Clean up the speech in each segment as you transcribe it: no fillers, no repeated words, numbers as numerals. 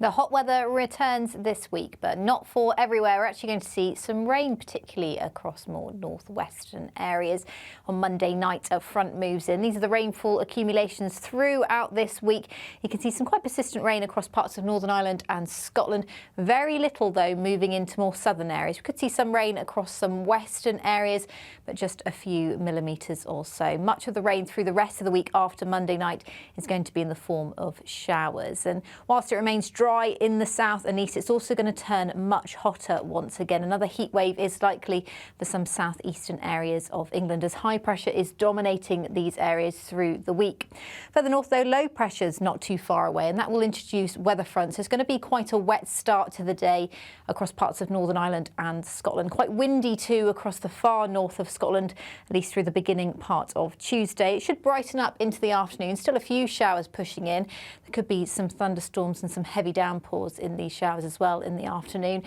The hot weather returns this week, but not for everywhere. We're actually going to see some rain, particularly across more northwestern areas. On Monday night, a front moves in. These are the rainfall accumulations throughout this week. You can see some quite persistent rain across parts of Northern Ireland and Scotland. Very little, though, moving into more southern areas. We could see some rain across some western areas, but just a few millimetres or so. Much of the rain through the rest of the week after Monday night is going to be in the form of showers. And whilst it remains dry in the south and east, it's also going to turn much hotter once again. Another heat wave is likely for some southeastern areas of England as high pressure is dominating these areas through the week. Further north, though, low pressure's not too far away, and that will introduce weather fronts. It's going to be quite a wet start to the day across parts of Northern Ireland and Scotland. Quite windy too across the far north of Scotland, at least through the beginning part of Tuesday. It should brighten up into the afternoon. Still a few showers pushing in. There could be some thunderstorms and some heavy downpours in these showers as well in the afternoon.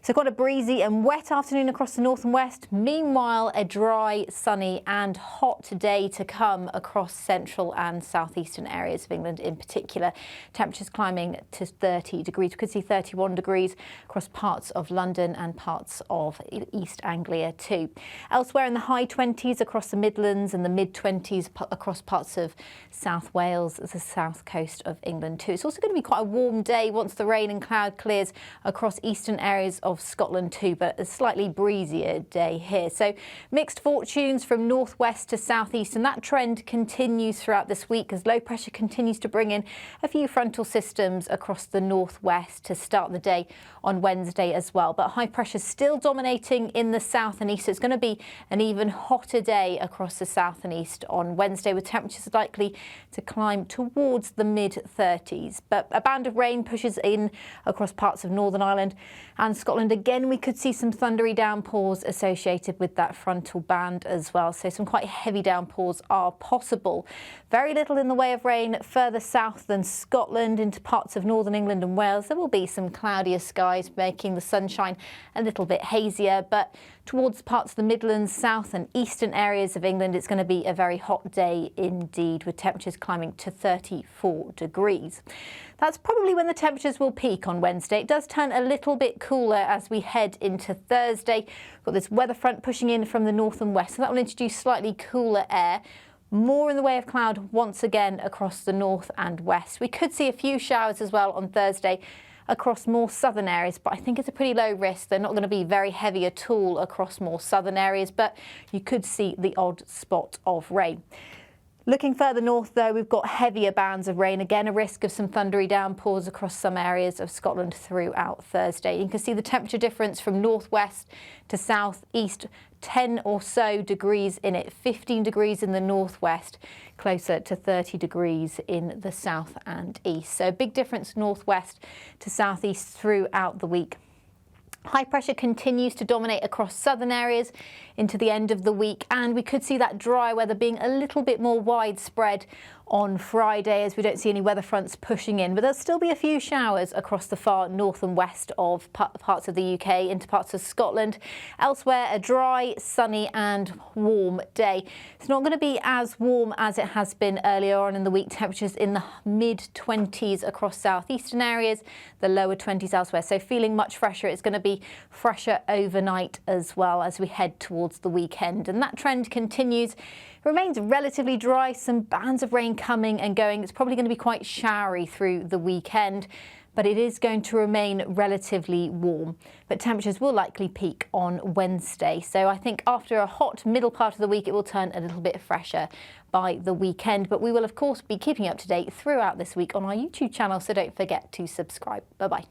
So quite a breezy and wet afternoon across the north and west. Meanwhile, a dry, sunny and hot day to come across central and southeastern areas of England in particular. Temperatures climbing to 30 degrees. We could see 31 degrees across parts of London and parts of East Anglia too. Elsewhere in the high 20s across the Midlands and the mid-20s across parts of South Wales, the south coast of England too. It's also going to be quite a warm day once the rain and cloud clears across eastern areas of Scotland too, but a slightly breezier day here. So mixed fortunes from northwest to southeast, and that trend continues throughout this week as low pressure continues to bring in a few frontal systems across the northwest to start the day on Wednesday as well. But high pressure still dominating in the south and east. So it's going to be an even hotter day across the south and east on Wednesday, with temperatures likely to climb towards the mid-30s. But a band of rain pushes in across parts of Northern Ireland and Scotland. Again, we could see some thundery downpours associated with that frontal band as well. So some quite heavy downpours are possible. Very little in the way of rain further south than Scotland into parts of northern England and Wales. There will be some cloudier skies, making the sunshine a little bit hazier, but towards parts of the Midlands, south and eastern areas of England, it's going to be a very hot day indeed, with temperatures climbing to 34 degrees. That's probably when the temperatures will peak on Wednesday. It does turn a little bit cooler as we head into Thursday. We've got this weather front pushing in from the north and west, so that will introduce slightly cooler air. More in the way of cloud once again across the north and west. We could see a few showers as well on Thursday across more southern areas, but I think it's a pretty low risk. They're not going to be very heavy at all across more southern areas, but you could see the odd spot of rain. Looking further north, though, we've got heavier bands of rain. Again, a risk of some thundery downpours across some areas of Scotland throughout Thursday. You can see the temperature difference from northwest to southeast, 10 or so degrees in it, 15 degrees in the northwest, closer to 30 degrees in the south and east. So a big difference northwest to southeast throughout the week. High pressure continues to dominate across southern areas into the end of the week, and we could see that dry weather being a little bit more widespread on Friday as we don't see any weather fronts pushing in, but there'll still be a few showers across the far north and west of parts of the UK into parts of Scotland. Elsewhere, a dry, sunny and warm day. It's not going to be as warm as it has been earlier on in the week. Temperatures in the mid-20s across southeastern areas, the lower 20s elsewhere, so feeling much fresher. It's going to be fresher overnight as well as we head towards the weekend, and that trend continues. It remains relatively dry, some bands of rain coming and going. It's probably going to be quite showery through the weekend, but it is going to remain relatively warm. But temperatures will likely peak on Wednesday. So I think after a hot middle part of the week, it will turn a little bit fresher by the weekend. But we will, of course, be keeping you up to date throughout this week on our YouTube channel, so don't forget to subscribe. Bye-bye.